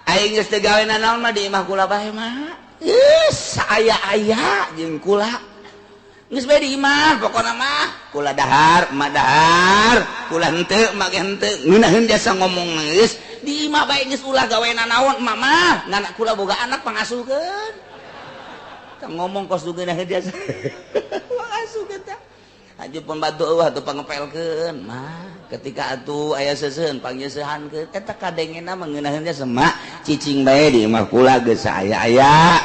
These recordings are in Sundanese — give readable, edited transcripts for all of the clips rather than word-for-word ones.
aing geus teu gaweana naon mah di imah kula bae mah aya jeung kula geus bae di imah pokona mah kula dahar emak dahar kula henteu emak ge henteu ngeunaheun jasa ngomong geus di imah bae geus ulah gaweana naon emak mah ngana kula boga anak pangasuhkeun tang ngomong kos dugeuna jasa pangasuhkeun tah aju pembantu eueuh atuh pangepelkeun mah ketika atuh aya seuseun pangyeusehankeun eta kadengena mah ngeunaheun jasa emak cicing bae di imah kula geus aya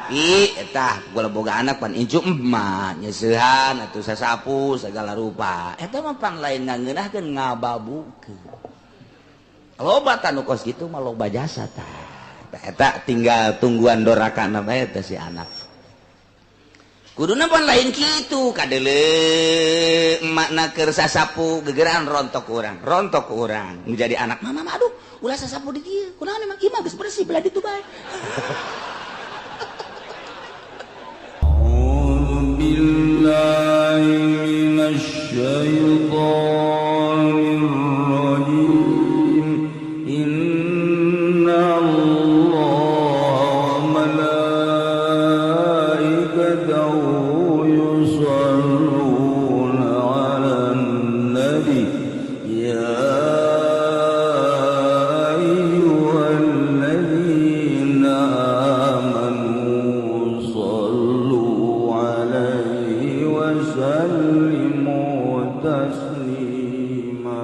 tapi eta kula boga anak pan incu emak nyeusehan atuh sasapu segala rupa eta mah pan lain ngeunahkeun ngababukeun loba tanu kos kitu mah loba jasa tah eta tinggal tungguan dorakana bae teh si anak kuduna pan lain kitu kadeuleu emakna keur sasapu gegeran rontok urang menjadi anak mama aduh ulah sasapu di dieu kunaon emang ieu mah geus bersih belah ditu bae billahi minasyaitonir rajim inna allaha malaikatahu yusalluna 'alan nabi ya ayyuhalladzina amanu sallu 'alaihi wa sallimu taslima.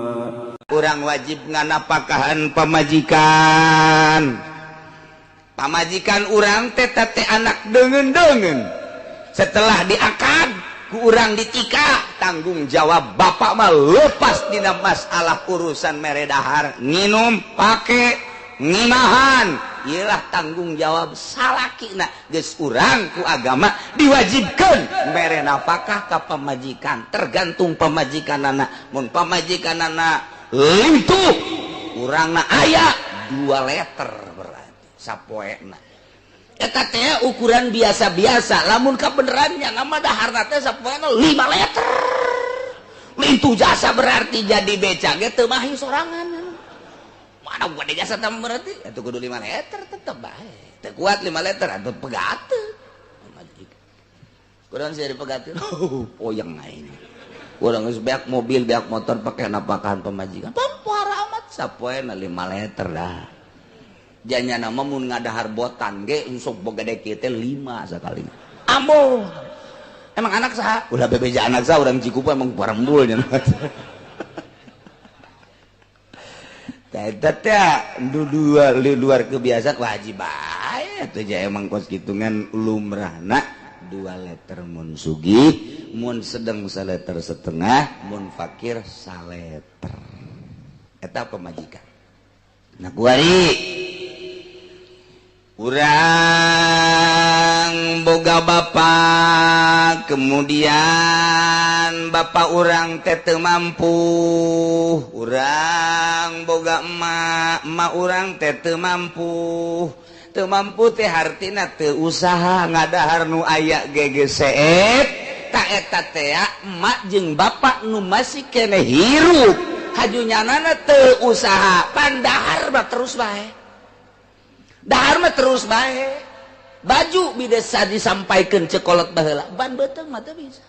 Urang wajib nganapakahan pamajikan urang teh teh anak deungeun setelah diakad ku urang ditika tanggung jawab bapak mah lepas dina masalah urusan mere dahar nginum pake ngimahan ieulah tanggung jawab salakina geus urang ku agama diwajibkeun mere nafkah ka pamajikan tergantung pamajikanana mun pamajikanana lintuh urangna aya 2 liter berarti sapoena eta teh ukuran biasa-biasa lamun kabenerannya nama daharna teh sapoena 5 liter lintuh jasa berarti jadi beca ge teu mahi sorangan mana gede jasa teh berarti atuh kudu 5 liter tetep bae teu kuat 5 liter atuh pegateuh kudu sih dipegateuh poyeng aing urang geus beak mobil beak motor pake napakahan pamajikan parah amat sapoena 5 liter dah janya nama mun ngadahar botan ge sok boga gede kieu teh 5 sakali ambo emang anak saha ulah bebeja anak saha urang Cikupa emang parembul nya eta teh luar kebiasaan wajib bae atuh emang kos kitu ngan lumrahna 2 liter mun sugih mun sedeng 1,5 liter mun fakir 1 liter eta pamajikan nah kuari urang boga bapak kemudian bapak urang teh teu mampu urang boga emak urang teh teu mampu teh hartina teu usaha ngadahar nu aya gegeseet ta eta teh emak jeung bapak nu masih keneh hirup hajunyanana teu usaha pandahar mah terus bae dahar mah terus bae baju bidesa disampaikeun cekolot baheula ban beuteung mah teu bisa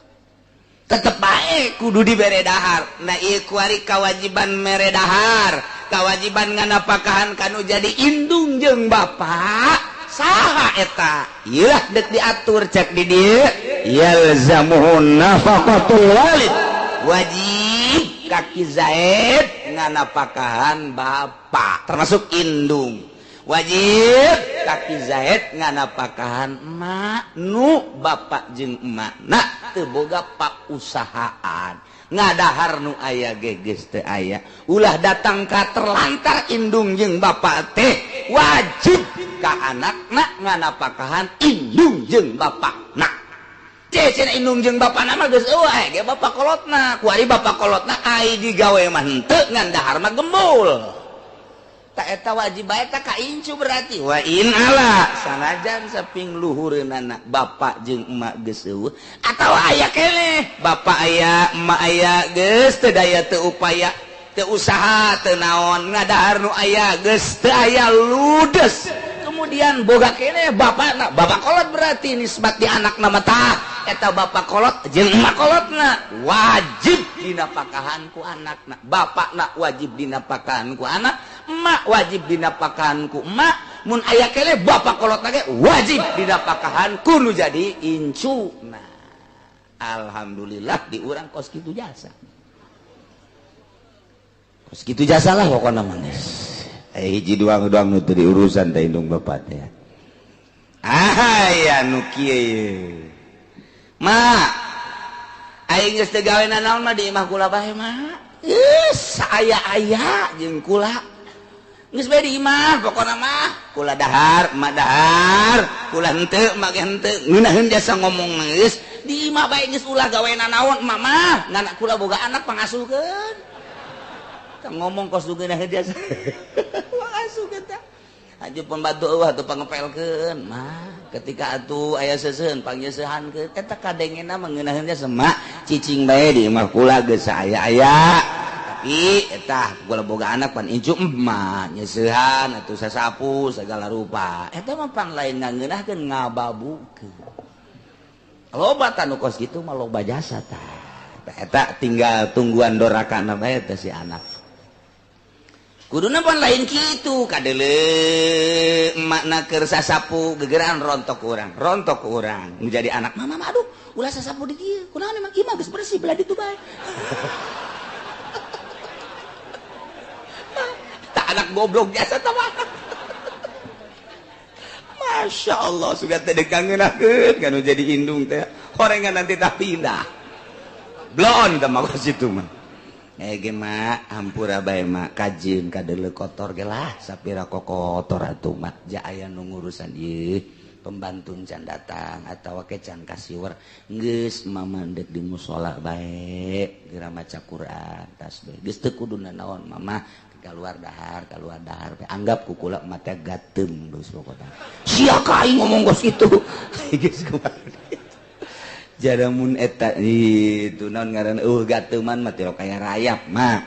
tetep bae kudu dibere dahar nah ieu kuari kawajiban mere dahar kawajiban nganapakahan kanu jadi indung jeung bapak saha eta ieu dek diatur cek di dieu yalzamuhun nafaqatul walid wajib kaki zaid nganapakahan bapak termasuk indung wajib kaki zaid nganapakahan emak nu bapak jeung emakna teu boga pausahaan ngadahar nu aya geges teu aya ulah datang ka terlantar indung jeung bapak teh wajib ka anakna nganapakahan indung jeung bapakna cecena indung jeung bapana mah geus eueuh ge bapak kolotna kuari bapak kolotna ai digawe mah henteu ngan dahar mah gembul ta eta wajib bae ta ka incu berarti wa in ala sanajan saping luhureunana bapak jeung emak geus eueuh atawa aya keneh bapak aya emak aya geus teu daya teu upaya teu usaha teu naon ngadahar nu aya geus teu aya ludes kemudian boga kene bapakna bapak kolot berarti nisbat di anakna mah tah eta bapak kolot jeung emak kolotna wajib dinapakahan ku anakna bapakna wajib dinapakahan ku anak emak wajib dinapakahan ku emak mun aya kele bapak kolot lagi wajib dinapakahan ku nu jadi incu. Nah alhamdulillah di urang kos kitu jasa kos kitu jasa lah pokona manis hiji doang nu teu diurusan teh indung bapak teh ya nu kieu mak aing geus teu gawe nanaon mah di imah kula bae mak geus aya jeung kula geus bae di imah pokona mah kula dahar emak dahar kula henteu emak ge henteu ngeunaheun jasa ngomong geus di imah bae geus ulah gawe nanaon emak mah ngana kula boga anak pangasuhkeun tah ngomong kos ngeunaheun jasa pangasuhkeun tah aju pembantu eueuh atuh pangepelkeun mah ketika atuh aya seuseun pangyeusehankeun eta kadengena mah ngeunaheun jasa mak cicing bae di imah kula geus aya tapi eta kula boga anak pan incu emak nyeusehan atuh sasapu sagala rupa eta mah pan lain ngeunahkeun ngababukeun loba tanu kos kitu mah loba jasa tah eta tinggal tungguan dorakana bae teh si anak kuduna pan lain kitu kadeuleu emakna keur sasapu gegeran rontok urang nu jadi anak mama aduh ulah sasapu di dieu kunaon emang imah geus bersih belah ditu bae tak anak goblok jasa tah mah Masya Allah sudah teh kangenakeun kan jadi indung teh horengan nanti tak pindah blon teh mah situ mah ge mak hampura bae mak kajieun kadeuleu kotor ge lah sapira kotor atuh mak ja aya nu ngurusan ieu pembantu can datang atawa ke can kasiwer geus mamandek di mushola bae geura maca Quran tasbih geus teu kudu naon mama keluar dahar anggap kukula mata gatem geus pokona sia ka aing ngomong gos kitu geus kumaha jadamun eta itu naon ngaranna gateman mah teh kaya rayap mah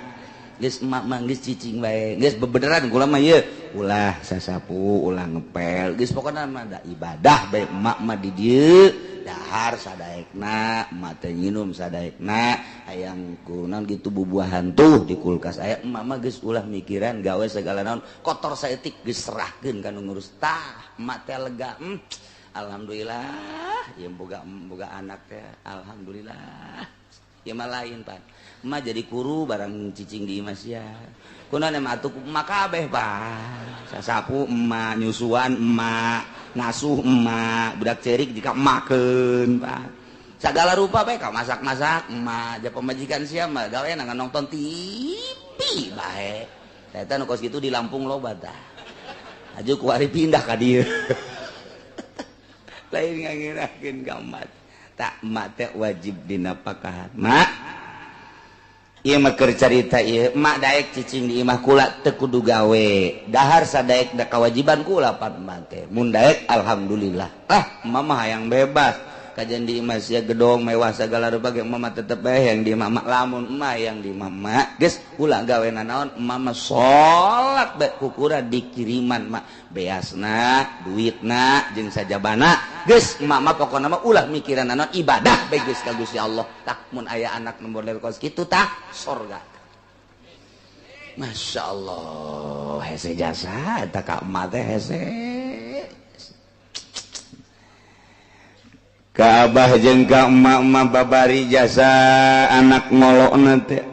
geus emak mah geus cicing bae geus bebeneran kula mah ieu ulah sasapu ulah ngepel geus pokona mah da ibadah bae emak mah di dieu dahar sadaekna emak teh nginum sadaekna hayang kunaon kitu bubuahan tuh di kulkas aya emak mah geus ulah mikiran gawe segala naon kotor saeutik geus serahkeun ka nu ngurus tah emak teh lega alhamdulillah ya boga anak teh alhamdulillah ya mah lain pan emak jadi kuru barang cicing di imah sia kunaon emang atuh emak kabeh pan sasapu emak nyusuan emak ngasuh emak budak cerik jika emakeun pan sagala rupa bae ka masak-masak emak ja pemajikan sia mah gaweana nonton TV bae eta nu kos kitu di Lampung loba tah aju kuari pindah ka dieu lain ngangirakeun gamat tak emak teh wajib dinapakahan mak ieu mah keur carita ieu emak daek cicing di imah kula teu kudu gawe dahar sadaek da kewajiban kula pan emak teh mun daek alhamdulillah emak mah hayang bebas kajian di imah sia gedong mewah segala rupa ge emak tetep bae yang di imah lamun emak yang di imah geus ulah gawe naon emak mah salat bae kukura dikiriman mak beasna duitna jeung sajabana geus emak mah pokona mah ulah mikiran naon ibadah bae geus ka Gusti Allah tak mun aya anak nu model kos kitu tah surga Masya Allah hese jasa eta ka emak teh hese ka abah jeung ka emak-emak babari jasa anak ngolokna teh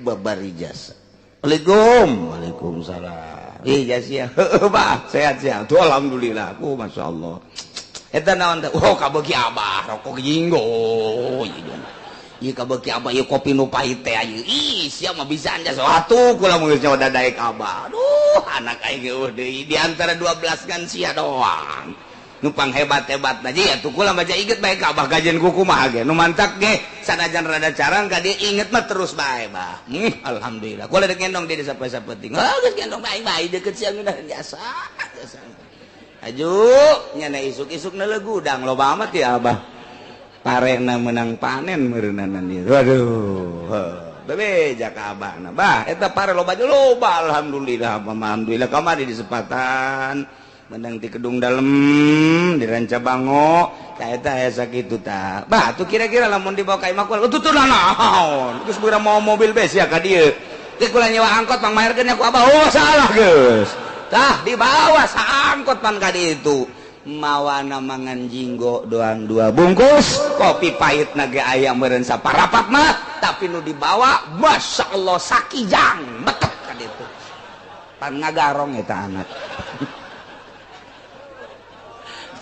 babari jasa Waalaikumsalam jasa bah sehat-sehat tuh alhamdulillah aku Masya Allah eta naon teh kabeuki abah rokok jinggo ieu kabeuki abah ieu kopi nu pahit teh ieu ih sia mah bisa anja atuh kula mah geus nyawa dadaek abah aduh anak aing eueuh deui di antara 12 kan sia doang nupang hebat-hebat aja ya tuh kula baca inget bae ka abah kajian kuku mah ge nu mantak ge sanajan rada carang ka dia inget mah terus bae bah alhamdulillah kula dek gendong dia sape-sapeting geus gendong bae deukeut sia ngeunaheun jasa aju nyana isuk-isuk nelegudang loba amat ya abah parena menang panen meureunana ieu waduh bebeja ka abahna bah eta pare loba loba alhamdulillah kamari di sepatan mendang ti kedung dalem di ranca bango eta aya sakitu tah bah tuh kira-kira lamun dibawa ka imah kula tutuna naon geus beura mau mobil bes ya ka dieu teh kula nyewa angkot Mang Maherkeun aku abah oh salah geus tah dibawa saangkot pan ka ditu mawana mangan jinggo doang 2 bungkus kopi pahit nage ayam meureun saparapat mah tapi nu dibawa masya Allah sakijang betet ka ditu pan ngagarong eta anak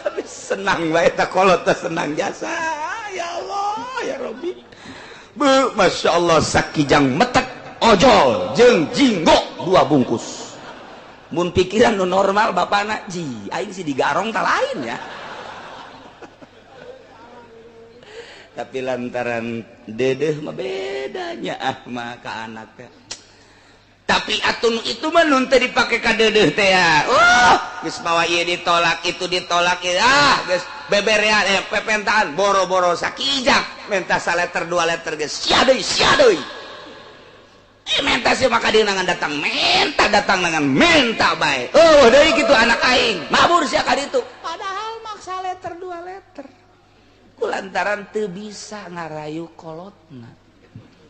tapi senang bae eta kolot teh senang jasa ya Allah ya Rabbi bu masya Allah sakijang metek ojol jeung jinggo 2 bungkus mun pikiran nu normal bapana ji aing sih digarong tak lain ya tapi lantaran dedeh mah bedanya mah ka anak teh tapi atun itu mah nun teh dipake ka dedeh teh ya geus mawa ieu ditolak itu ditolak geus beberean pepentaan boro-boro sakijak menta saleter 2 leter geus sia deui menta sih maka dia nangan datang dengan menta baik dari gitu anak aing mabur sia ka ditu padahal maksa letter 2 letter kulantaran teu bisa ngarayu kolotna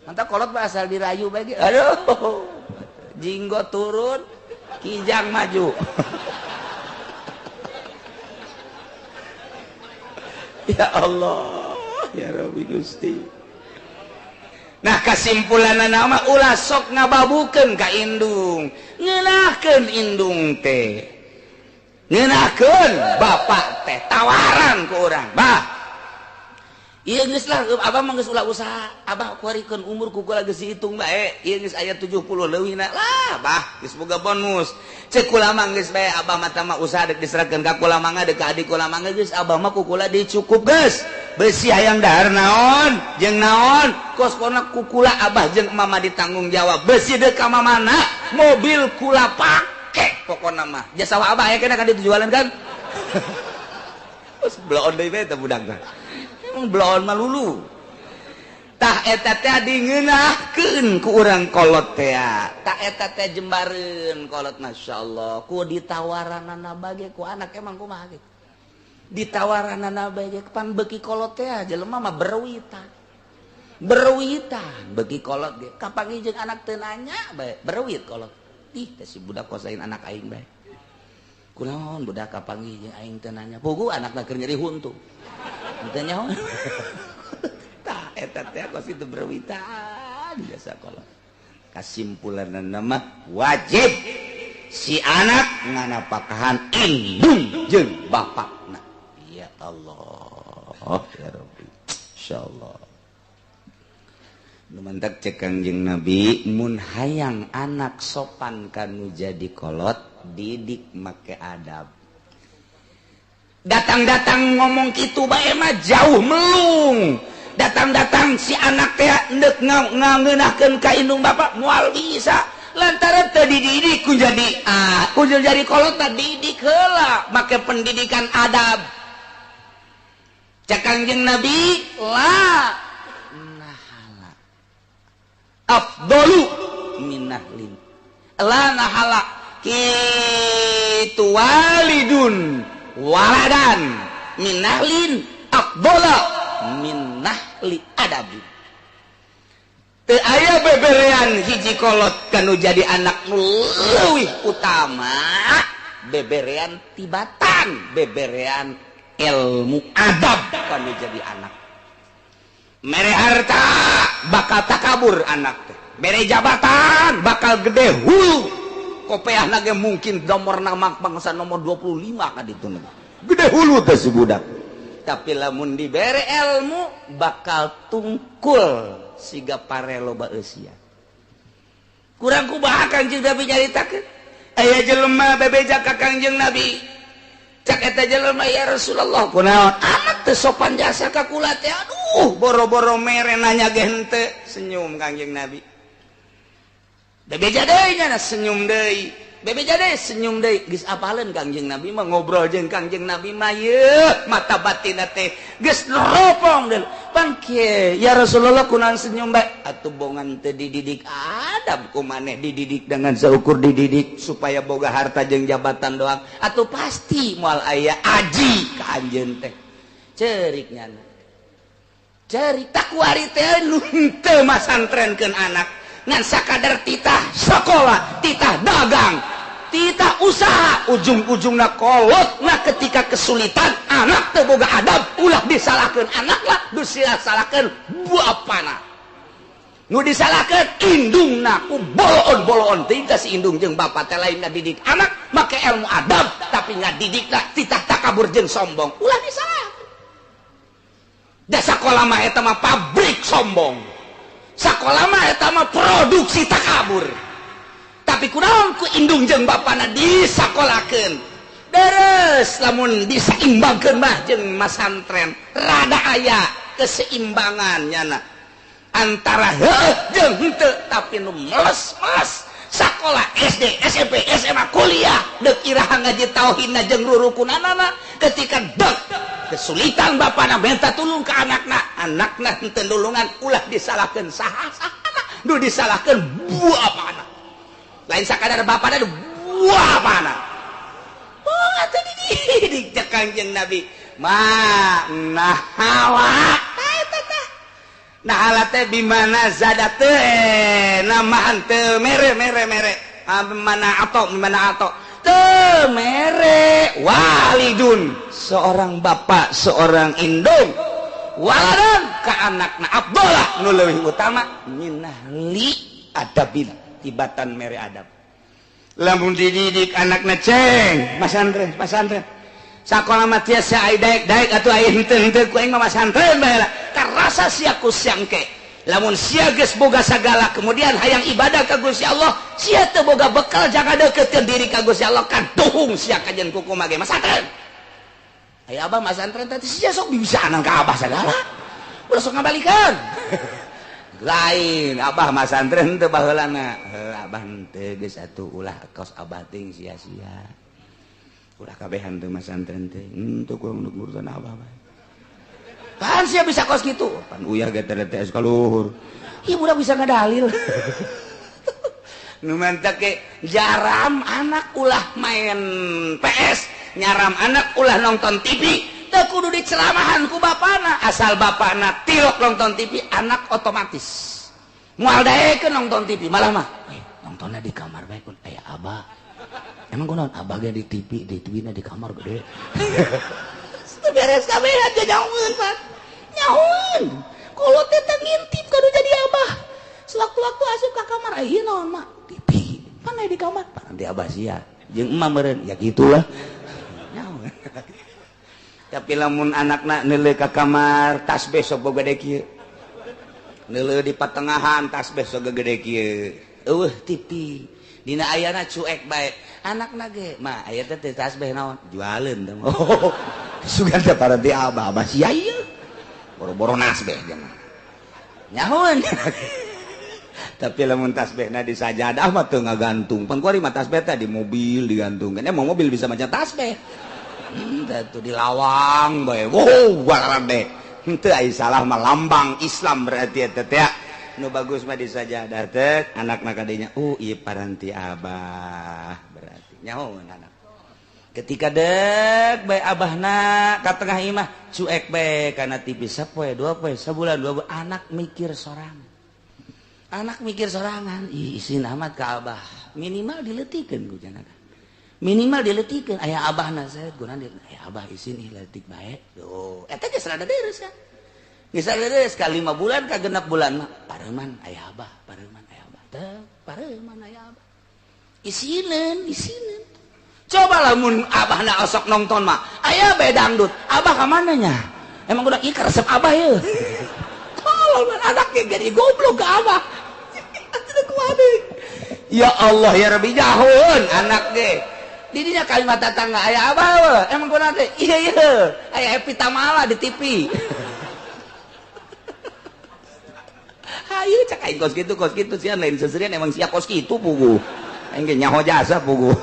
mantap kolot asal dirayu bae aduh jinggo turun kijang maju ya Allah ya Rabbi Gusti. Nah kesimpulan nama ulah sok ngababukeun ka indung ngeunahkeun indung teh ngeunahkeun bapak teh tawaran ku urang bah ieu geus lah abah mah geus ulah usaha abah kuarikeun umur ku kula geus dihitung bae ieu geus aya 70 leuwihna lah bah geus boga bonus ceuk kula mah geus bae abah mah mah usaha dek diserahkeun ka kula mangga dek ka adik kula mangga geus abah mah ku kula dicukup geus besi hayang dahar naon jeung naon kos-kosna ku kula abah jeung mama ditanggung jawab besi deuk ka mamana mobil kula pake pokona mah jasa abah aya kana kan ditu jualan kan terus bloon deui bae teh budak teh emang bloon mah lulu tah eta teh dingeunahkeun ku urang kolot teh tah eta teh jembareun kolot masyaallah ku ditawaranana bage ku anak emang kumaha kitu ditawaranana bage pan beuki kolot teh jelema mah berwitan beuki kolot ge kapangi jeung anak teu nanya bae berwit kolot ih teh si budak kosain anak aing bae kunaon budak kapangi jeung aing teu nanya pugu anakna keur nyeri huntu teu nyaho tah eta teh kos itu berwitan biasa kolot kasimpulanna mah wajib si anak nganapakahan indung jeung bapakna ya Allah ya Rabbi insyaallah nu mantak cek Kangjeng Nabi mun hayang anak sopan kanu jadi kolot didik make adab datang-datang ngomong kitu bae mah jauh melung datang-datang si anak teh neuk ngeunahkeun ka indung bapak moal bisa lantaran teu dididik ku jadi kolot teh didik heula make pendidikan adab cek Kangjeng Nabi la nahala afdalu minahlin la nahala kitu walidun waladan minahlin afdala min nahli adabi teu aya beberean hiji kolot kanu jadi anak nu leuwih utama beberean tibatan beberean ilmu adab kanu jadi anak mere harta bakal takabur anak teh mere jabatan bakal gede hulu kopeahna ge mungkin nomor nama bangsa nomor 25 ka ditu gede hulu teh si budak tapi lamun dibere ilmu bakal tungkul siga pare loba eusia kurang kumaha Kangjeng Nabi nyaritakeun aya jelema bebeja ka Kangjeng Nabi cak eta jelema ya Rasulullah kunaon anak teu sopan jasa ka kula teh aduh boro-boro mere nanya ge henteu senyum Kangjeng Nabi bebeja deui nya senyum deui bebe jadi senyum deui geus apaleun Kangjeng Nabi mah ngobrol jeung Kangjeng Nabi mah yeuh mata batinna teh geus neropong deul pan kieu ya Rasulullah kunaon senyum bae atuh bongan teu dididik adab ku maneh dididik dengan seukur dididik supaya boga harta jeung jabatan doang atuh pasti moal aya aji ka anjeun teh ceurik nyana ceurik tak kuari teh nu teu masantrenkeun anak ngan sakadar titah sekolah titah dagang titah usaha ujung-ujungna kolotna ketika kesulitan anak teu boga adab ulah disalahkeun anakna disalahkeun bapana nu disalahkeun indungna ku boloon-boloon teh si indung jeung bapa teh lain ngadidik anak make ilmu adab tapi ngadidikna titah takabur jeung sombong ulah disalahkeun da sakola mah eta mah pabrik sombong sakola mah eta mah produksi takabur tapi kunaon ku indung jeung bapana disakolakeun deres lamun disaimbangkeun mah jeung masantren rada aya keseimbangan nyana antara heuh jeung henteu tapi nu meles-meles sakola SD SMP SMA kuliah deuk iraha ngaji tauhidna jeung rurukunana ketika deuk kesulitan bapana minta tulung ke anakna henteu nulungan ulah disalahkeun saha nu disalahkeun bapana lain sakadar bapana bapana oh atuh dididik jeung Kangjeng Nabi nah hawa eta teh nah ala teh bimana zadat teh namahan teu mere mana atau teu mere walidun seorang bapak seorang indung waladan ka anakna Abdullah nu leuwih utama minah li adabil tibatan mere adab lamun dididik anakna ceng masantren sakola mah tiasa aya daek atuh aya henteu ku aing mah masantren bae lah karasa sia ku siangke lamun sia geus boga sagala kemudian hayang ibadah ka Gusti Allah sia teu boga bekal jaga deukeutkeun diri ka Gusti Allah kaduhung sia kajen kukumaha ge masantren aya abah masantren teh sia sok bibisaanan ka abah sagala ulah sok ngabalikeun lain abah masantren teu baheulana abah teu geus atuh ulah kos abah teh sia-sia ulah kabehan teu masantren teh teu kurang urusan abah bae kan sia bisa kos kitu pan uyah ge teh kaluhur ieu budak bisa ngadalil nu mantap ke jaram anak ulah main PS nyaram anak ulah nonton TV teu kudu diceramahan ku bapana asal bapana tilok nonton TV anak otomatis moal daekeun nonton TV malah mah nontonnya di kamar bae kun aya abah emang kunaon abah ge di TV-na di kamar gede teu beres kabehan teh nyahoeun mah nyahoeun kolot teh teh ngintip kudu jadi abah sewaktu-waktu asup ka kamar ieu naon mah TV mana di kamar nanti abah sia jeung emah meureun ya gitulah nyahoeun tapi lamun anakna neuleuh ka kamar tasbih sok gede kieu neuleuh di patengahan tasbih sok gede kieu eueuh TV dina ayana cuek bae anakna ge mah aya teh tasbih naon jualeun teh oh sugan teh paranti abah sia ieu boro-boro nasbih jeung nyahoeun tapi lamun tasbihna di sajadah mah teu ngagantung pan kuari mah tasbih teh di mobil digantungkeun emang mobil bisa maca tasbih tuh di lawang bae wow balaran deh henteu aya salah mah lambang Islam berarti eta teh nu bagus mah di sajadah teh anakna kadinya ieu paranti abah berarti nyahoeun anak ketika deuk bae abahna ka tengah imah cuek bae kana TV sapoe dua poe sabulan dua bulan anak mikir sorangan isin amat ka abah minimal dileutikeun ku janaka minimal dileutikeun aya abahna sae guna aya abah isin leutik bae tuh eta geus rada deres kan geus rada deres ka 5 bulan ka 6 bulan mah pareuman aya abah teu pareuman aya abah isinen coba lamun abahna osok nonton mah aya bae dangdut abah ka mana nya emang udah ieu resep abah ye tolol anak ge jadi goblok ka abah ya Allah ya Rabbi jahun anak ge didinya kalimat tetangga aya abah we emang kunaon teh iya aya Happy Tamala di TV hayu cak aing kos kitu sia lain seserian emang sia kos kitu pugu aing ge nyaho jasa pugu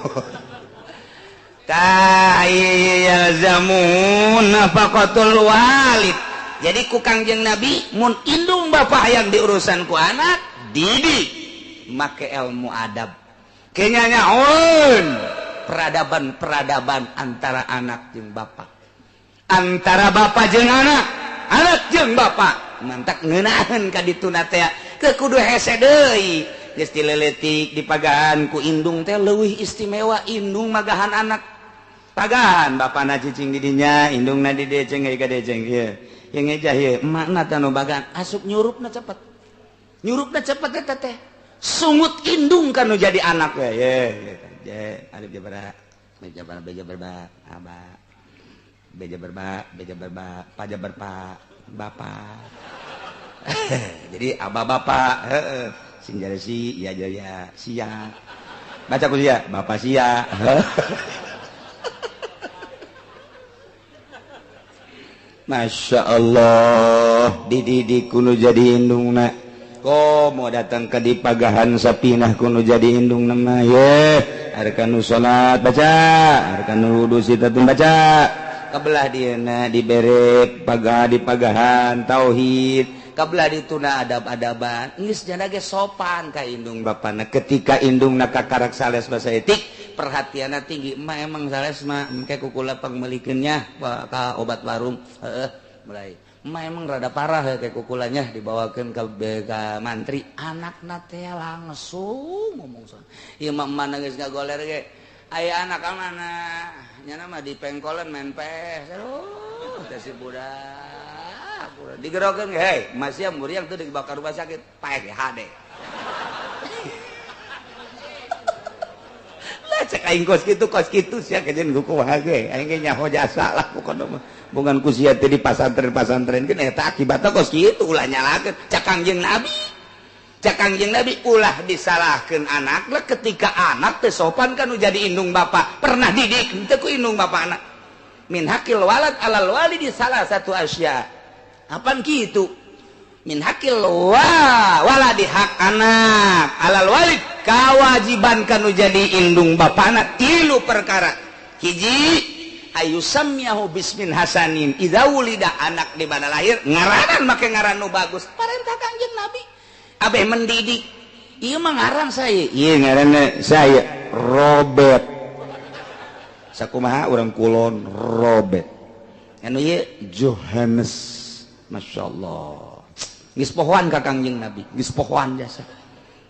yalzamun nafaqatul walid. Jadi ku Kangjeng Nabi mun indung bapak hayang diurusan ku anak didik make ilmu adab kenya nyaon peradaban antara anak jeung bapak, antara bapak jeung anak jeung bapak mantak ngeunaheun ka dituna teh ke kudu hese deui geus dileletik dipagahan ku indung teh leuwih istimewa indung magahan anak pagahan bapana cicing di dinya indungna di deceng ka deceng ieu yang ngejah ieu emakna tanu bagahan asup nyurupna cepet eta teh sungut indung kanu jadi anak we ye alif jabara beja berba aba beja berba paja berpa bapak jadi aba bapak heeh sing jare si iya jaya sia baca ku sia bapak sia Masya Allah dididik kuno jadi indungna kok mau datang ke dipagahan sapinah kuno jadi indung nama ye arkanu salat baca arkanu wudu sitatun baca kabelah dieuna dibere pagah dipagahan tauhid kabelah dituna adab-adaban geus jana ge sopan ka indung bapana ketika indungna kakarak sales basa etik perhatianna tinggi emak emang sales mah engke kukula pangmelikeunnya ka obat warung mulai emak emang rada parah ya kayak kukulanya dibawakan ke mantri anakna teh langsung ngomong soal ieu mah emak geus ngagoler ge aya anak ka mana nyana mah dipengkolan main pes aduh teh si budak digerokeun ge hei masih muriang teu dibakar rumah sakit pae ge hade cek aing kos kitu sia kejen kukumaha ge aing ge nyaho jasa lah pokona mah bungan ku sia teh di pasantren kan eta akibatna kos kitu ulah nyalakeun cak Kangjeng Nabi ulah disalahkeun anak lah ketika anak teu sopan kan jadi indung bapak pernah didik teu ku indung bapana min hakil walad alal walidi salah satu asya apaan kitu min hakil waladi hak anak alal walid kawajiban kanu jadi indung bapana tilu perkara hiji ayusamyahu bismin hasanin idza wulida anak di mana lahir ngaranan make ngaran nu bagus parentah Kangjeng Nabi abeh mendidik ieu mah ngaran saya ieu ngaranna saya Robert sakumaha urang kulon Robert anu ieu Johannes masyaallah geus pohoan ka Kangjeng Nabi geus pohoan jasa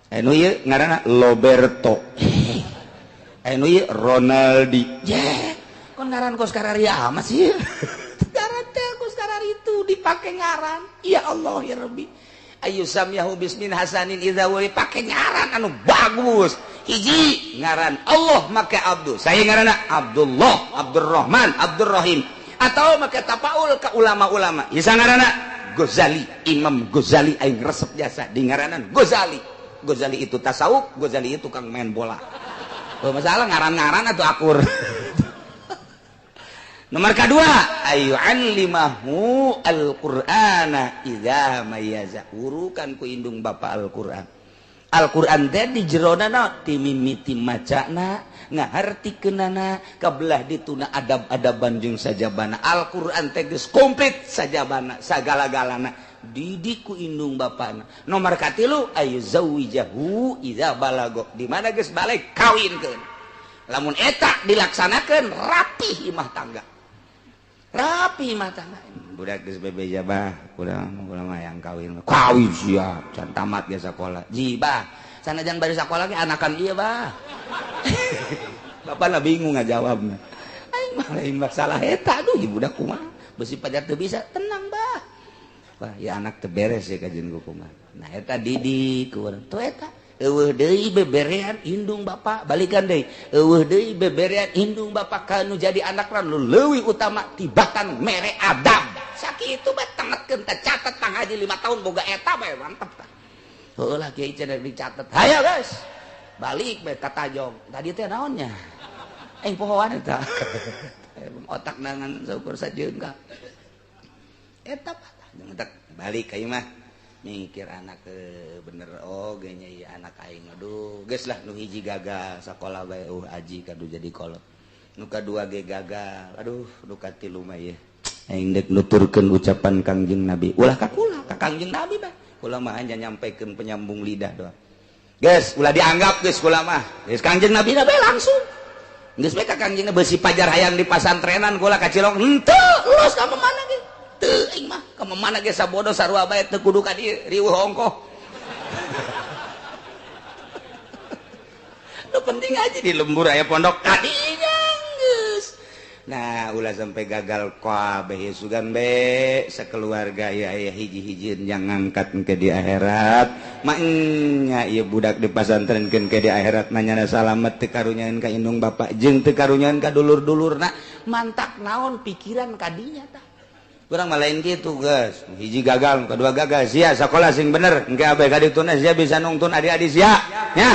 anu ieu ngaranna Roberto anu ieu Ronaldi kon ngaran kos kararia amat sih ngaran teh kos karar itu dipake ngaran ya Allah ya Rabbi ayyusamyahu bismin hasanin idza wali pake ngaran anu bagus hiji ngaran Allah make Abdul saya ngaranna Abdullah Abdurrahman Abdurrahim atau make tapaul ka ulama-ulama ieu ngaranna Ghazali Imam Ghazali aing resep jasa di ngaranan Ghazali itu tasawuf, Ghazali itu tukang main bola. Oh, masalah ngaran-ngaran atau akur. Nomor kedua, ayyu'allimahu al-Qur'ana idza mayyaza. Urukan ku indung bapa Al-Qur'an. Al-Qur'an teh di jerona na timimiti macana, ngahartikeunana kabelah dituna adab-adaban jeung sajabana. Al-Qur'an teh geus komplit sajabana, sagala-galana. Didiku indung bapana. Nomor katilu ayu zawijahu idza balago di mana geus balik kawinkeun lamun eta dilaksanakeun rapih imah tangga budak geus bebeja bah kurang hayang kawin siap can tamat ge sakola jibah sanajan bari sakola ge anakan ieu bah bapana bingung ngajawabna aing mah lain masalah eta aduh budak kumaha beusi pajar teu bisa tenang bah wah ya anak terberes ya kajian kumaha nah eta didik urang tuh eta eueuh deui beberean indung bapak balikan deui eueuh deui beberean indung bapak kanu jadi anak ran leuwih utama tibatan mere adab sakitu bae tengetkeun teh catet tang haji 5 tahun boga eta bae mantep tah heuh lah kieu cenah dicatet hayo guys balik bae ka Tajong tadi teh naonnya aing pohoan eta otak nangan saukur sajeung ka eta balik ka imah mikir anak ke bener genya iya anak aing aduh geus lah nu hiji gagal sakola bae aji kadu jadi kolot nu kadua ge gagal aduh nu katilu mah ieu aing dek nuturkeun ucapan Kangjeng Nabi ulah ka kula ka Kangjeng Nabi bae kula mah hanya nyampaikeun penyambung lidah doang geus ulah dianggap geus kula mah geus Kangjeng Nabi bae langsung geus bae ka Kangjeng beusi pajar hayang di pasantrenan kula ka Cilong henteu los ka mana ge teu aing mah ka mana ge sabodo sarua bae teu kudu ka dieu riweuh ongkoh nu penting aja di lembur aya pondok kadinya geus nah ulah sampai gagal kabeh sugan be sakeluarga ya aya hiji-hijieun yang ngangkat ke di akhirat mah nya ieu budak di pasantrenkeun ke di akhirat nanyana salamet teu karunyaeun ka indung bapak jeung teu karunyaeun ka dulur-dulurna mantak naon pikiran kadinya tah kurang malain gitu guys hiji gagal kedua gagal sia sekolah sing bener engke abe kadituna sia bisa nungtun adik-adik sia nya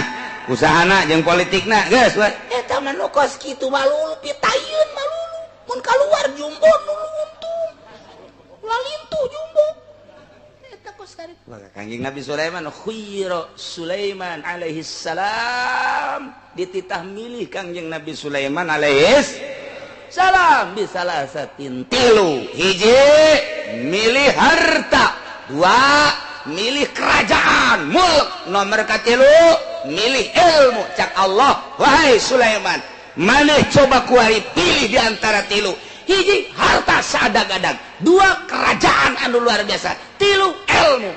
usahana jeung politikna guys eta mah nu kos kitu malulu pitayeun malulu mun kaluar jumbo nu untung lalintu jumbo eta kos karek maka Kangjeng Nabi Sulaiman khuyira Sulaiman alaihi salam dititah milih Kangjeng Nabi Sulaiman alaihi salam bisalah satin tilu hiji milih harta dua milih kerajaan mulk nomor katilu milih ilmu cak Allah wahai Sulaiman maneh coba kuari pilih di antara tilu hiji harta sadag-adag dua kerajaan anu luar biasa tilu ilmu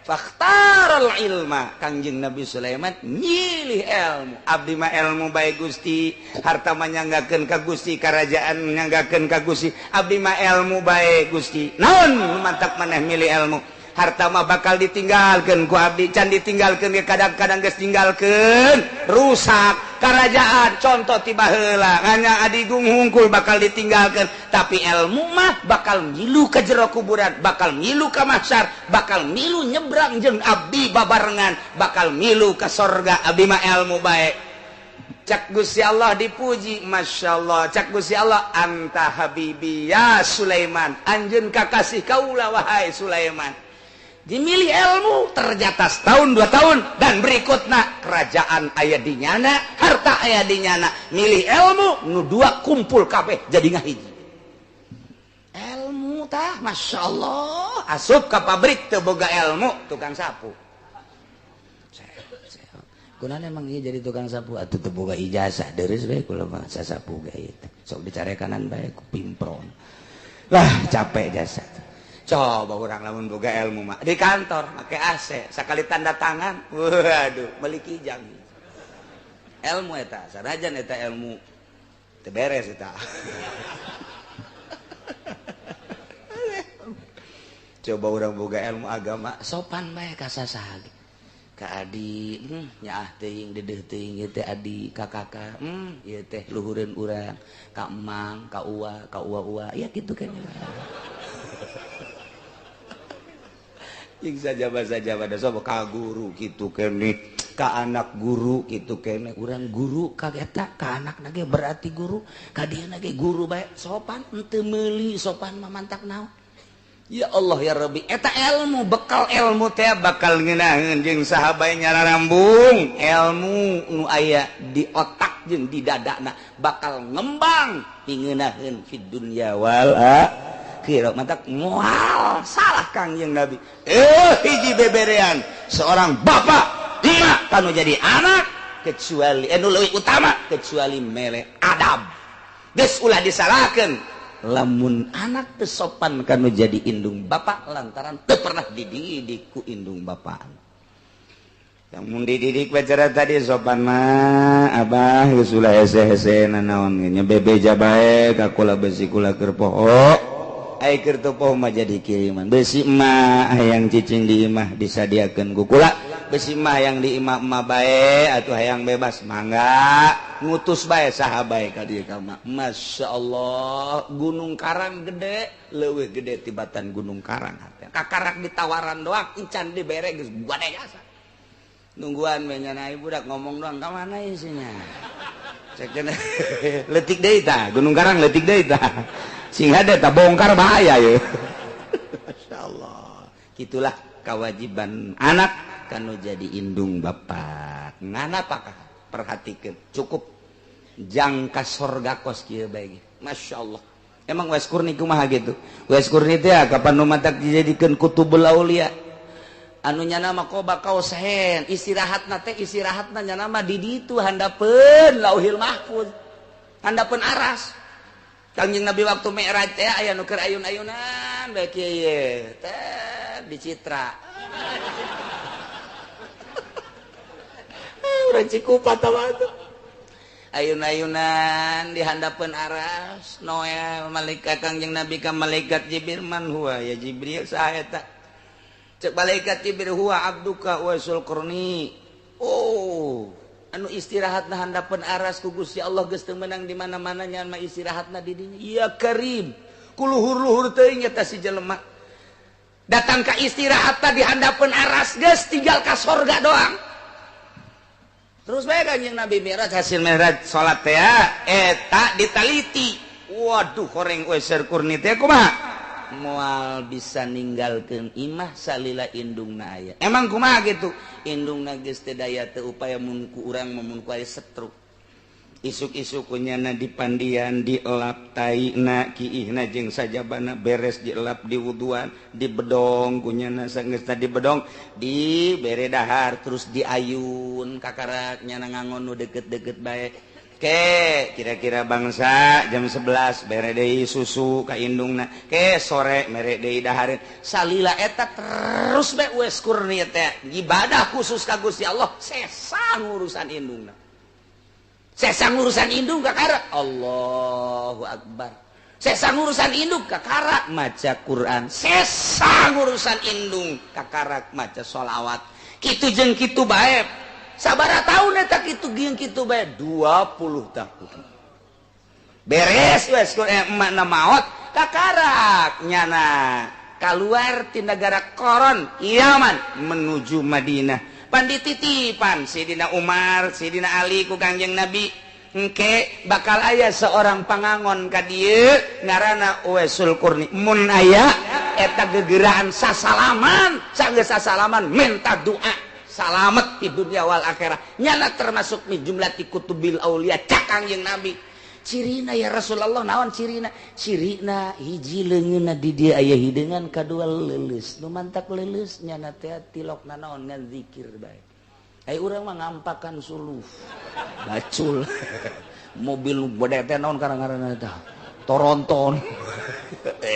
fakhtaral ilma Kangjeng Nabi Sulaiman nyilih ilmu abdi mah ilmu bae Gusti harta mah nyanggakeun ka Gusti kerajaan nyanggakeun ka Gusti abdi mah ilmu bae Gusti naon mantap maneh milih ilmu harta mah bakal ditinggalkeun ku abdi can ditinggalkeun ge kadang-kadang geus tinggalkeun rusak kerajaan contoh tiba heula nganya adigung hungkul bakal ditinggalkeun tapi ilmu mah bakal ngilu ka jero kuburan bakal ngilu ka mahsyar bakal ngilu nyebrang jeung abdi babarengan bakal ngilu ka sorga abdi mah ilmu bae cak Gusti Allah dipuji masyaallah cak Gusti Allah anta habibi ya Sulaiman anjeun kakasih kaula wahai Sulaiman dimilih ilmu ternyata setahun 2 tahun dan berikutnya kerajaan aya di nyana harta aya di nyana milih ilmu nu dua kumpul kabeh jadi ngahiji ilmu tah Masya Allah asup ka pabrik teu boga ilmu tukang sapu kunana emang ieu jadi tukang sapu atuh teu boga ijazah deres bae kula mah sasapu gawe sok dicarekanan bae ku pimpron lah capek jasa coba orang lamun boga ilmu mah di kantor make AC sakali tanda tangan waduh meuli kijang ilmu eta sanajan eta ilmu teu beres eta coba orang boga ilmu agama sopan bae ka sasaha ka adi nyaah teuing dedeh teuing ieu teh adi ka kakak ieu teh luhureun urang ka emang ka uwa ya kitu kan yang saja pada sobo ka guru gitu kene ka anak guru gitu kene urang guru ka eta ka anak nage berarti guru ka dia nage guru bae sopan henteu meuli sopan mah mantap naon ya Allah ya Rabbi eta ilmu bekal ilmu teh bakal ngeunaheun jeung saha bae nyararambung ilmu nu aya di otak jeung di dadana bakal ngembang ngeunaheun fid dunya wal kira mantap moal salah Kangjeng Nabi hiji beberean seorang bapak emak kanu jadi anak kecuali nu leuwih utama kecuali mere adab geus ulah disalahkeun lamun anak teu sopan kanu jadi indung bapak lantaran teu pernah dididik ku indung bapak yang mun dididik bacara tadi sopan mah abah geus ulah hese-hese naon nya bebeja bae ka kula besi kula keur poho ai keur teu poho mah jadi kiriman besi mah hayang cicing di imah disadiakeun ku kula besi mah hayang di imah mah bae atuh hayang bebas mangga ngutus bae saha bae ka dieu ka mah masyaallah Gunung Karang gede leuwih gede tibatan Gunung Karang hate kakarak ditawaran doang encan dibere geus gade jasa nungguan we nya budak ngomong doang ka mana isinya cek cenah leutik deui tah Gunung Karang leutik deui tah sing ada tak bongkar bahaya ya. Masyaallah. Gitulah kewajiban anak kanu jadi indung bapak ngana apakah perhatikan cukup jangka sorga kos kieu bae Masya Allah emang Wes Kurni kumaha gitu Wes Kurni teh kapan nu matak dijadikeun kutubul aulia anu nyana mah qoba kausahen istirahatna nyana mah di ditu handapeun lauhil mahfuz handapeun aras Kangjeng Nabi waktu Mi'raj teh aya nu keur ayun-ayunan bae kieu teh di Citra urang Cikupa tah ayun-ayunan di handapeun aras noe malaikat Kangjeng Nabi ka malaikat Jibril man huwa ya Jibril saha eta cek malaikat Jibril huwa abduka Uwaisul Qarni oh anu istirahatna handapeun aras ku Gusti Allah geus teu meunang di mana-mana nyan mah istirahatna di dinya ya Karim kuluhur-luhur teuing eta si jelema datang ka istirahatna di handapeun aras geus tinggal ka sorga doang terus bae Kanjeng Nabi Mi'raj hasil Mi'raj salat teh eta ditaliti waduh horeng Uwaisul Qarni teh kumaha moal bisa ninggalkeun imah salila indungna aya emang kumaha gitu indungna geus teu daya teu upaya mun ku urang mun ku aya setruk isuk-isuk kunyana dipandian dielap taina kiihna jeung sajabana beres dielap diwuduan dibedong kunyana sageus dibedong dibere dahar terus diayun kakarak nyana ngangon nu deukeut-deukeut bae ke kira-kira bangsa jam 11 bere deui susu ka indungna ke sore mere deui dahareun salila eta terus bae Uwais Qarni teh ibadah khusus ka Gusti Allah sesa ngurusan indungna sesa ngurusan indung kakara Allahu Akbar sesa ngurusan indung kakara maca Quran sesa ngurusan indung kakara maca sholawat kitu jeung kitu bae sabaraha taun eta kitu geung kitu bae 20 tahun beres Uwais Qarni emakna maot kakarak nyana keluar ti negara Qoron Yaman menuju Madinah pandititipan Sidina Umar Sidina Ali ku Kangjeng Nabi engke bakal aya seorang pangangon ka dieu ngaranna Uwaisul Qarni mun aya eta gegeraan sasalaman sageus sasalaman minta doa salamet di dunia wal akhirah nyana termasuk min jumlati kutubil aulia cak Kangjeng Nabi cirina ya Rasulullah naon cirina hiji leungeunna di dieu aya hideungan kadua leuleus nu mantak leuleus nyana teh tilokna naon ngan zikir bae ai urang mah ngampakan suluh bacul mobil bode teh naon karang-karangna teh Toronton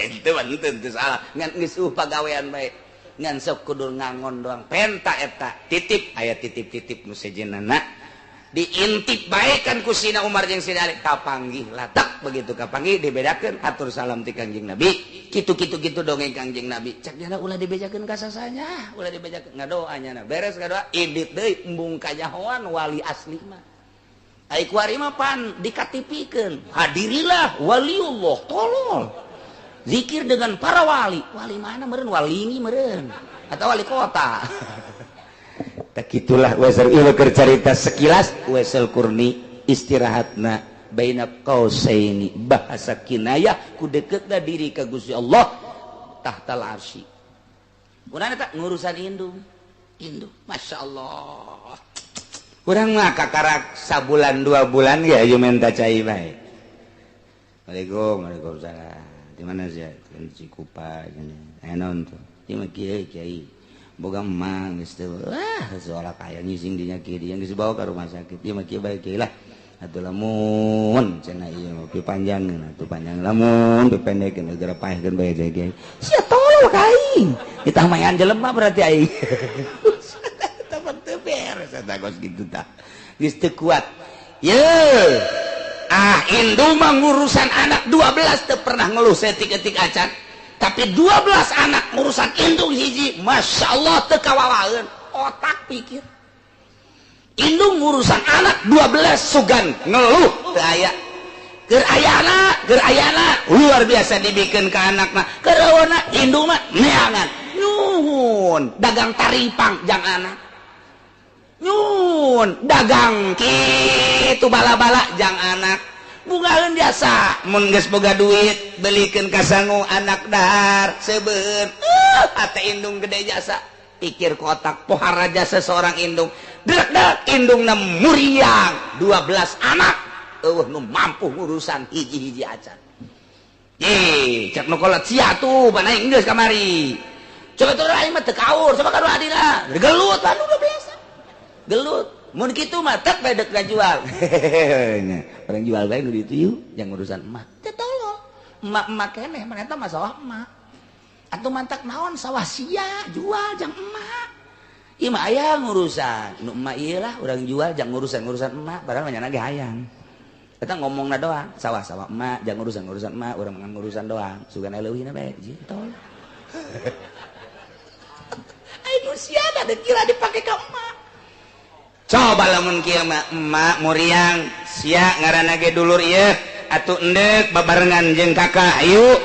itu mah teu salah ngan geus pagawean bae ngan sok kudu ngangon doang penta eta titip aya titip-titip nu sejenana diintip bae kan ku Sina Umar jeung Sina Ali kapanggih latak begitu kapanggih dibedakeun atur salam ti Kangjeng Nabi kitu-kitu dongeng Kangjeng Nabi cak dina ulah dibejakeun ka sasanya ulah dibejakeun ngadoa nyana beres ngadoa indit deui embung kanyahoan wali asli mah ai kuari mah pan dikatipikeun hadirilah waliullah tolol zikir dengan para wali mana meureun walingi meureun atau wali kota tak itulah Uwaisul Qarni keur carita sekilas Uwaisul Qarni istirahatna baina qausaini bahasa kinayah ku deuketna diri ka Gusti Allah tahtal arsy urang eta ngurusan indung Masya Allah urang mah kakarak sabulan 2 bulan ge aju menta cai bae Waalaikumsalam di mana sih di Cikupa gini enon tuh dia mah kiai boga mang geus teu seolah kaya ngising dinya kieu dinya geus dibawa ka rumah sakit dia mah kieu bae kieu lah atuh lamun cenah ieu mah pipanjangkeun atuh panjang lamun dipendekeun gara paehkeun bae kiai sia tolol ka aing ditah mayan jelema berarti aing tapi teu beres eta kos kitu tah geus teu kuat ye indung mah ngurusan anak 12 teu pernah ngeluh setik-etik acan tapi 12 anak ngurusan indung hiji Masya Allah teu kawawaeun otak pikir indung ngurusan anak 12 sugan ngeluh teu aya keur ayana luar biasa dibikeun ka anakna keur awana indung mah neangan nyuhun dagang taripang jang anak nyun dagang kitu bala-bala jang anak bugaeun jasa mun geus boga duit belikeun ka sangu anak dahar seubeun ate indung gede jasa pikir kotak pohar raja seseorang indung dek indungna muriang 12 anak nu mampu urusan hiji-hiji acan cek nu kolot sia tuh banaing geus kamari coba tuh aing mah teu kaur coba karo adina gelut kan udah biasa gelut mun kitu mah tek bedek jual orang jual bae nu ditu yuk yang urusan emak teh tolong emak keneh mana eta mah sawah emak atuh mantak naon sawah sia jual jang emak ieu mah aya ngurusan nu emak ieu lah urang jual jang ngurusan emak padahal nya ge hayang eta ngomongna doang sawah emak jang urusan emak urang ngan ngurusan doang sugan leuwihna bae jitol ai nu sia da kira dipake ka emak coba lamun kieu mah emak muriang sia ngaranna ge dulur ieu atuh endek babarengan jeung kakak ayo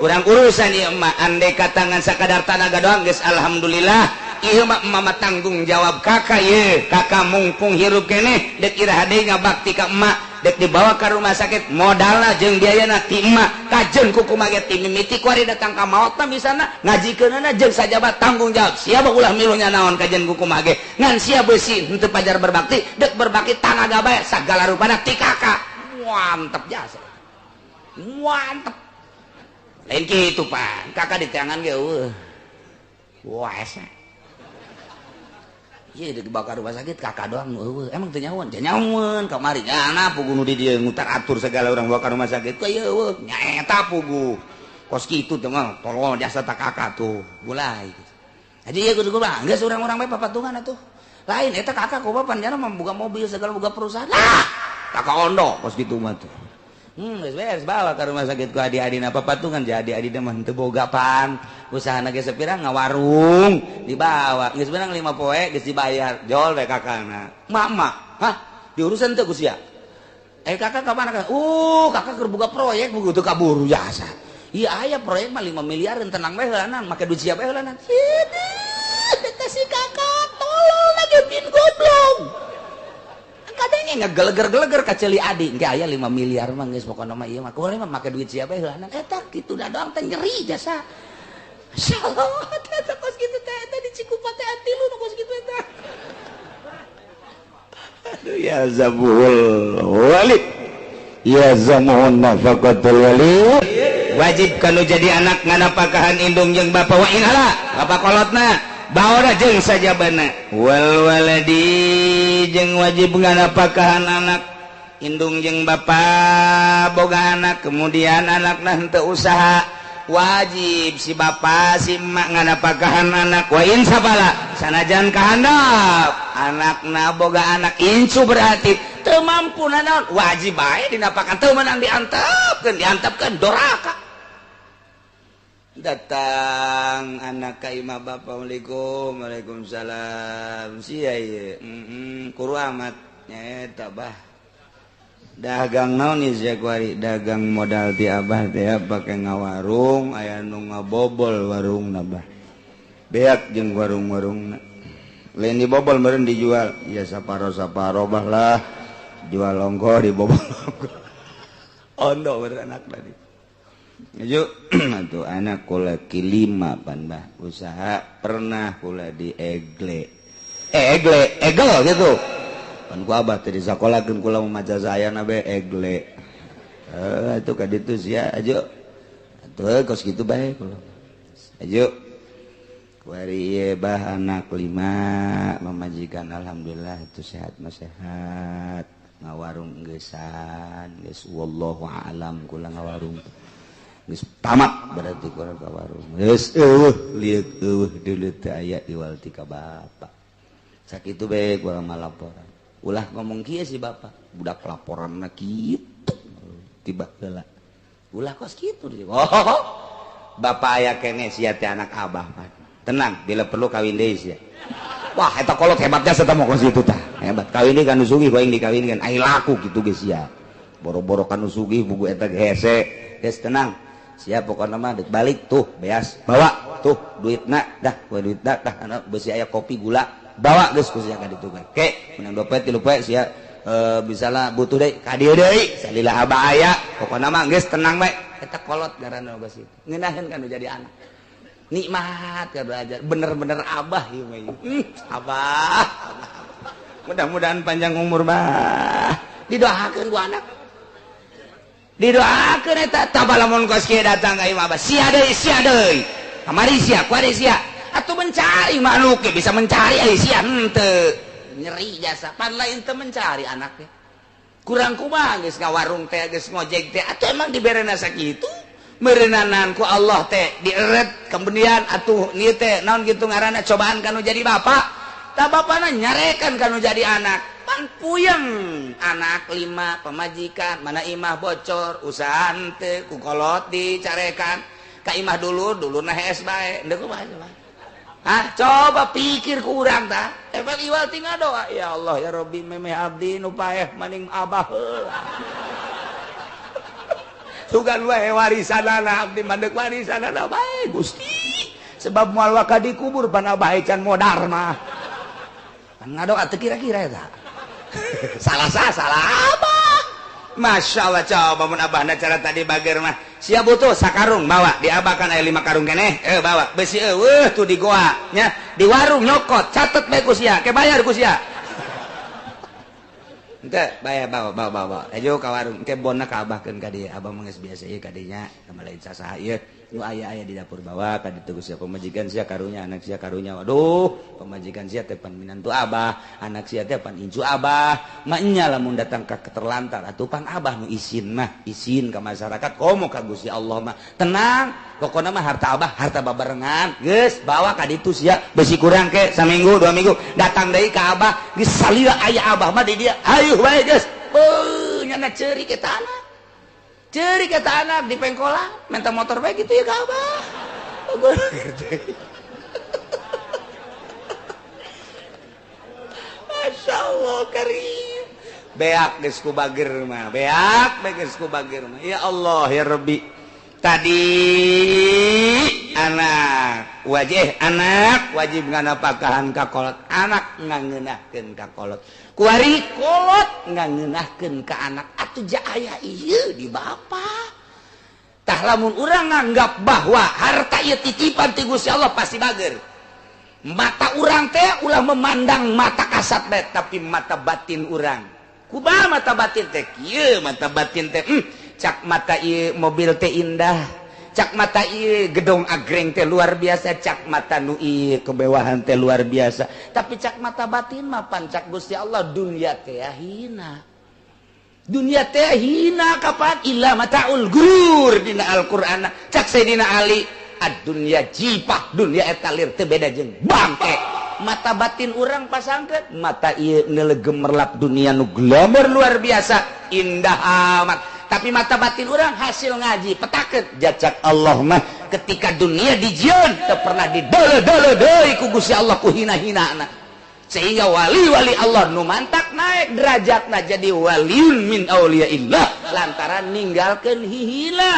urang urusan ieu emak andai katangan sakadar tanaga doang geus alhamdulillah ieu mah emak tanggung jawab kakak ieu kakak mungkung hirup keneh dek iraha deui ngabakti ka emak dek dibawa ke rumah sakit modalna jeung biayana ti emak kajeun ku kumaha ge ti mimiti ku ari datang ka maotna misalna ngajikeunana jeung sajabat tanggung jawab sia ulah milunya naon kajeun ku kumaha ge ngan sia beusi henteu pajar berbakti dek berbakti tanaga bae sagala rupana ti kakak mantep jasa mantep lain kitu Pak kakak di tangan ge wah asa iya dibakar rumah sakit kakak doang emang teu nyawan nyawan kamari nyana pugu nu di dieu ngutar atur segala orang bawa ka rumah sakit ku ieu nyaeta pugu kos kitu teh mah tolol jasa tak kakak tuh mulai jadi ieu kudu kumaha geus urang-urang bae papatungan atuh lain eta kakak ku bapan jana mah boga mobil segala boga perusahaan lah kakak ondo kos kitu mah tuh geus beres bawa ka rumah sakit ku adi-adina papatungan jadi adi mah teu boga pan usahana ge sepirang ngawarung dibawa geus beunang 5 poe geus dibayar jol we kakana mama hah diurusan teu ku sia kakak ka mana kakak keur boga proyek buku teu kaburu jasa ieu aya proyek mah 5 miliar tenang bae heulanan make duit sia bae heulanan eta si kakak tolol lagi bin goblok kadangnya ngegeleger-geleger ka ceuli adi engke aya 5 miliar mah geus pokona mah ieu mah kumaha mah make duit sia bae heulanan eta kitu da doang teh nyeri jasa masyaallah eta kos kitu teh eta di Cikupa teh atilu nu kos kitu eta aduh ya zabul walid ya zamun nafaqatul walid wajib kanu jadi anak nganapakahan indung jeung bapa wa inhala bapa kolotna baora jeung sajabana wal waladi jeung wajib nganapakahan anak indung jeung bapa boga anak kemudian anakna henteu usaha wajib si bapa si emak nganapakahan anak wa insabala sanajan kahandap anakna boga anak incu berarti teu mampu naon wajib bae dinapakan teu meunang diantepkeun doraka datang anak ka imah bapa waalaikumsalam sia ieu kuru amat nyaeta bah dagang naon ieu sia kuari dagang modal ti abah teh pake ngawarung aya nu ngabobol warungna bah beak jeung warung-warungna lain dibobol meureun dijual ya saparo-saparo bah lah jual ongko dibobol ondo meureun anak tadi ayo atuh anak kula kilima pan bah usaha pernah kula di egel gitu kan ku abah teh disakolakeun kula maca sayana bae egle atuh ka ditu sia ajo atuh kos kitu bae kula ajo kuari ieu bah anak 5 mamajikan alhamdulillah itu sehat mah sehat ngawarung geussan geus wallahu a'lam kula ngawarung geus tamat berarti kula ka warung geus liuk dulu teh aya iwal ti ka bapa sakitu bae kula malaporan ulah ngomong kieu si bapak budak laporanna kitu tiba heula ulah kos kitu bapak aya keneh sia teh anak abah pan tenang bila perlu kawin deui sia wah eta kolot hebatnya eta mah kos kitu tah hebat kawin deui kanu sugih ku aing dikawinkeun ai laku kitu ge sia boro-boro kanu sugih buku eta ge hese geus tenang sia pokona mah deuk balik tuh beas bawa tuh duitna dah ku duitna tah beusi aya kopi gula bawa geus ku sia ka ditu bae ke menang dompet 3 poe sia misalna butuh deui ka dieu deui salila aba aya pokona mah geus tenang bae eta kolot ngaranna geus itu ngeunaheun kan jadi anak nikmat ka belajar bener-bener abah ieu mah abah mudah-mudahan panjang umur bah didoakeun ku anak didoakeun eta tah lamun kos kieu datang ka imah abah sia deui kamari sia kuari sia atuh mencari manuk bisa mencari ai sia henteu nyeri jasa pan lain teu mencari anaknya kurang kumaha geus ngawarung teh geus ngojek teh atuh emang diberena sakitu meureunanan ku Allah teh dieret kemudian atuh ieu teh naon kitu ngaranna cobaan kanu jadi bapak tah bapana nyarekan kanu jadi anak pan puyeng anak 5 pemajikan mana imah bocor usaha henteu ku kolot dicarekan ka imah dulu na hees bae endeu kumaha coba pikir ku urang tah efek iwal tinggal doa ya Allah ya Rabbi memeh abdi nu paeh maning abah sugan wae warisanana abdi mandek warisanana bae Gusti sebab moal waka dikubur pan abah can modar mah pan ngadoa teu kira-kira eta salah apa Masya Allah coba mun abahna cara tadi bager mah sia butuh sakarung bawa diabakan aya 5 karung keneh bawa besi tuh di goa nya di warung nyokot catet bae ku sia ke bayar ku sia ente bayar bawa ayo ka warung ente bonna ka abahkeun ka dieu abah mah geus biasa ieu ka dinya kamalain sasaha ieu nu aya di dapur bawa ka ditu sia pemajikan sia karunya anak sia karunya waduh pemajikan sia teh pan minantu abah anak sia teh pan incu abah mak nya lamun datang ka keterlantar atuh pan abah nu isin ka masyarakat komo ka Gusti Allah mah tenang pokona mah harta abah harta babarengan geus bawa ka ditu sia besi kurang ke saminggu 2 minggu datang deui ka abah geus salira aya abah mah di dia hayuh bae geus beuh nyana ceuri ke tanah ceri kata anak di pengkolan minta motor baik gitu ya kak abah Masya Allah karim beak geus ku bager mah beak geus ku bager mah ya Allah ya Rabbi tadi anak wajib nganapakahan ka kolot anak ngangeunahkeun ka kolot kuari kolot ngangeunahkeun ka anak atuh ja aya ieu di bapa tah lamun urang nganggap bahwa harta ieu titipan ti Gusti Allah pasti bager mata urang teh ulah memandang mata kasat bae tapi mata batin urang kumaha mata batin teh kieu mata batin teh cak mata ieu mobil teh indah cak mata ieu gedung agreng teh luar biasa cak mata nu ieu kemewahan teh luar biasa tapi cak mata batin mah pan cak Gusti Allah dunia teh hina dunia teh hina kapan illa mataul ghurur dina Al-Qur'an cak Sayyidina Ali ad-dunya jipah dunia eta lir teu beda jeung bangke mata batin urang pasangkeun mata ieu neulegem merlap dunia nu glamour luar biasa indah amat tapi mata batin orang hasil ngaji petakeun jajak Allah mah ketika dunia dijieun teu pernah didole-dole deui ku Gusti Allah ku hina-hinaana sehingga wali-wali Allah nu mantak naik derajatna jadi waliun min auliyaillah lantaran ninggalkeun hihila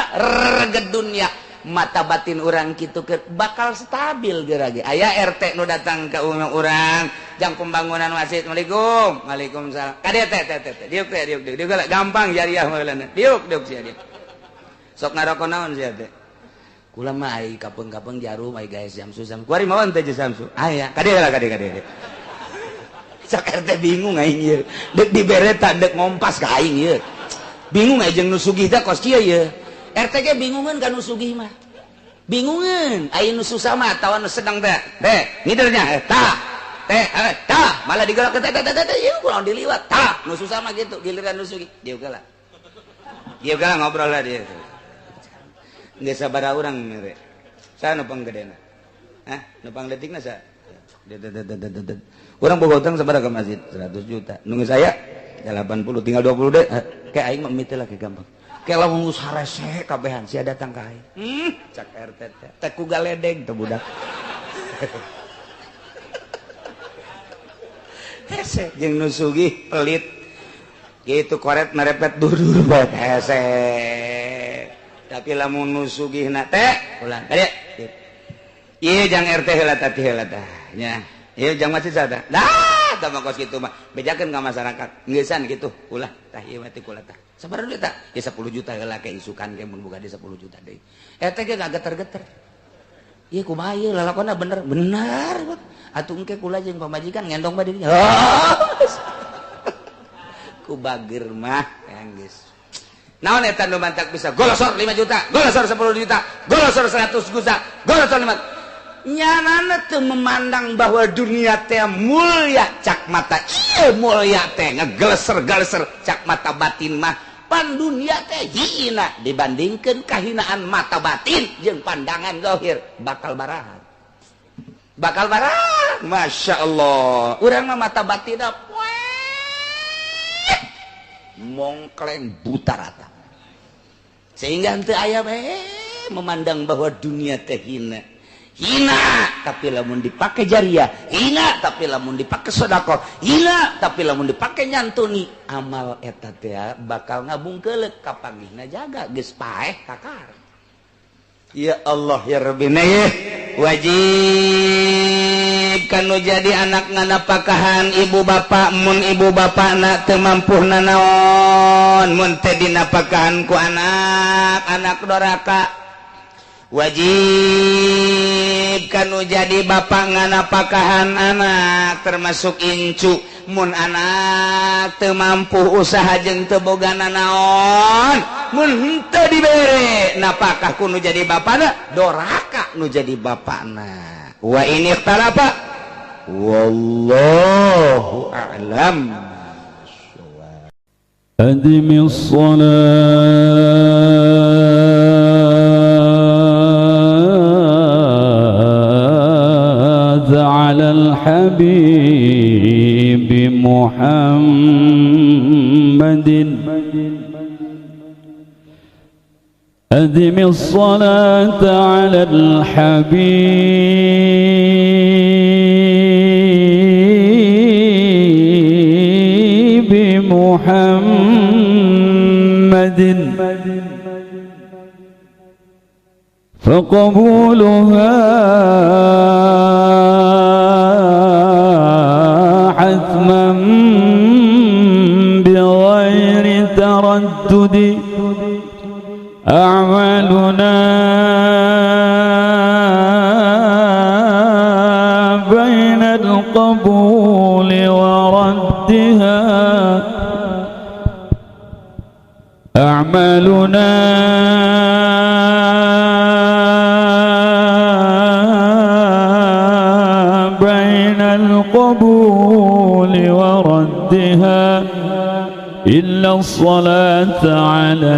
reged dunia mata batin orang kitu bakal stabil gerage aya RT nu datang ke urang jang pembangunan masjid Assalamualaikum Waalaikumsalam kade teh diuk gampang jariah meulana diuk sia diuk sok ngaroko naon sia teh kula mah ai kapeung-kapeung jarum ai gawe Samsu kuari mawon teh Samsu aya kade sok RT bingung aing ieu deuk dibereta deuk ngompas ka aing ieu bingung aing jeung nu sugih teh kos kieu ieu RT ge bingungeun ka nu sugih mah bingungeun aya nu susah mah tawan nu sedang teh ngidernya tah malah digerak teh ieu kurang diliwat tah nu susah mah gitu giliran nu sugih dieu geula ngobrol lah dia geus sabaraha urang mere saha nu panggedena nu pangletikna saha urang boga utang sabaraha ka masjid 100 juta nu geus aya 80 tinggal 20 deh kayak aing mah miteu lagi gampang kayak lamun geus harese kabehan sia datang ka aing cak RT teh ku galedeg teh budak hese jeung nu sugih pelit kitu koret merepet dudur bae hese tapi lamun nu sugihna teh ulang kade ieu jang RT heula tah nya ieu jang masjid sada dah tah mah kos kitu mah bejakeun ka masyarakat geeusan kitu ulah tah ieu mah teh kula tah sabaraha duit tah ya 10 juta heula ke isukan ke mun boga di 10 juta deui eta ge geter-geter Iya kumaha ieu lalakonna bener atuh engke kula jeung pamajikan ngendong bade dinya ku bagir mah geus naon eta nu mantak bisa golosor 5 juta golosor 10 juta golosor 100 juta golosor 5 nyanana teu memandang bahwa dunia teh mulia cak mata ieu mulia teh ngageleser-geleser cak mata batin mah pan dunia teh hina dibandingkeun kahinaan mata batin jeung pandangan zahir bakal baraha Masya Allah urang mah mata batina mongkleng buta rata sehingga henteu aya memandang bahwa dunia teh hina tapi lamun dipake jariah hina tapi lamun dipake sedekah hina tapi lamun dipake nyantuni amal eta teh bakal ngabungkeulek ka pangihna jaga geus paeh kakar ya Allah ya Rabbina ya wajib kanu jadi anak nganapakahan ibu bapak mun ibu bapakna teu mampuhna naon mun teu dinapakahan ku anak doraka wajib kanu jadi bapak nganapakahan anak termasuk incu mun anak teu mampu usaha jeung teu bogana naon mun henteu dibere napakah ku nu jadi bapana doraka nu jadi bapana wa ini ikhtalafa wallahu a'lam adimis على الحبيب محمد أدم الصلاة على الحبيب محمد فقبولها حتما بغير تردد أعمالنا بين القبول وردها أعمالنا بين القبول وردها إلا الصلاة على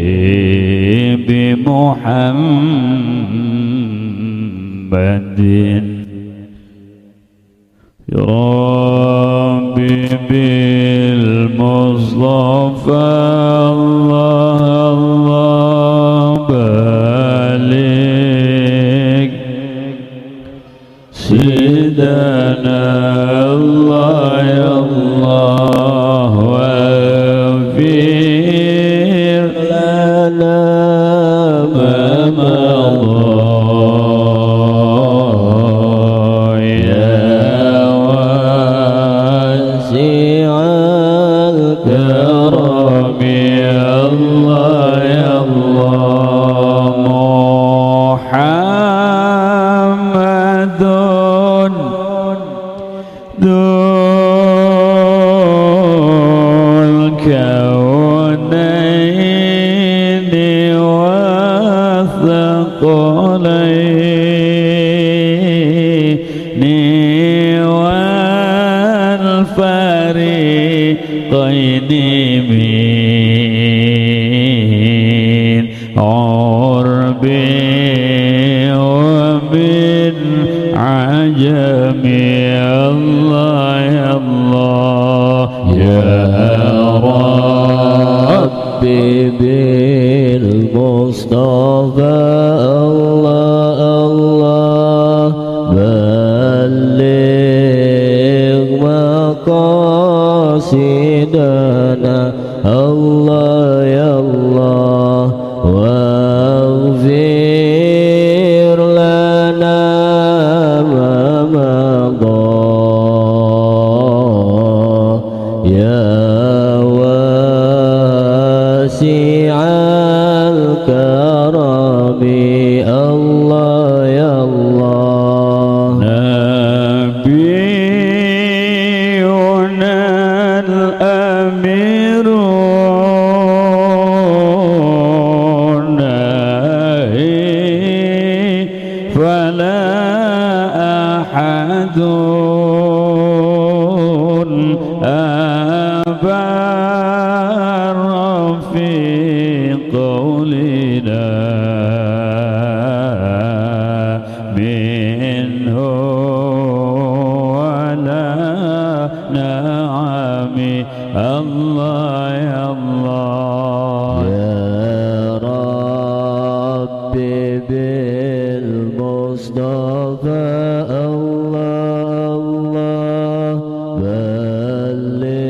الحبيب محمد يا ربي بالمصطفى الله بلغ سيدنا الله يا الله واغفر لنا ما مضى يا واسع الكرم يا الله يا الله محمد ذو الكونين والثقلين والفريقين من عرب ومن عجم يا الله يا الله يا ربي بالمصطفى الله الله بلغ مقاصدنا الله يا الله واغفر لنا ما مضى يا واسع الكرم الأمير ناهي فلا أحد أبار في قولنا منه ولا نعم الله يا الله يا ربي بالمصطفى الله الله بلغ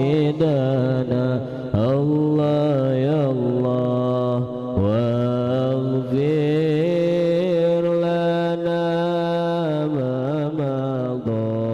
مقاصدنا الله يا الله واغفر لنا ما مضى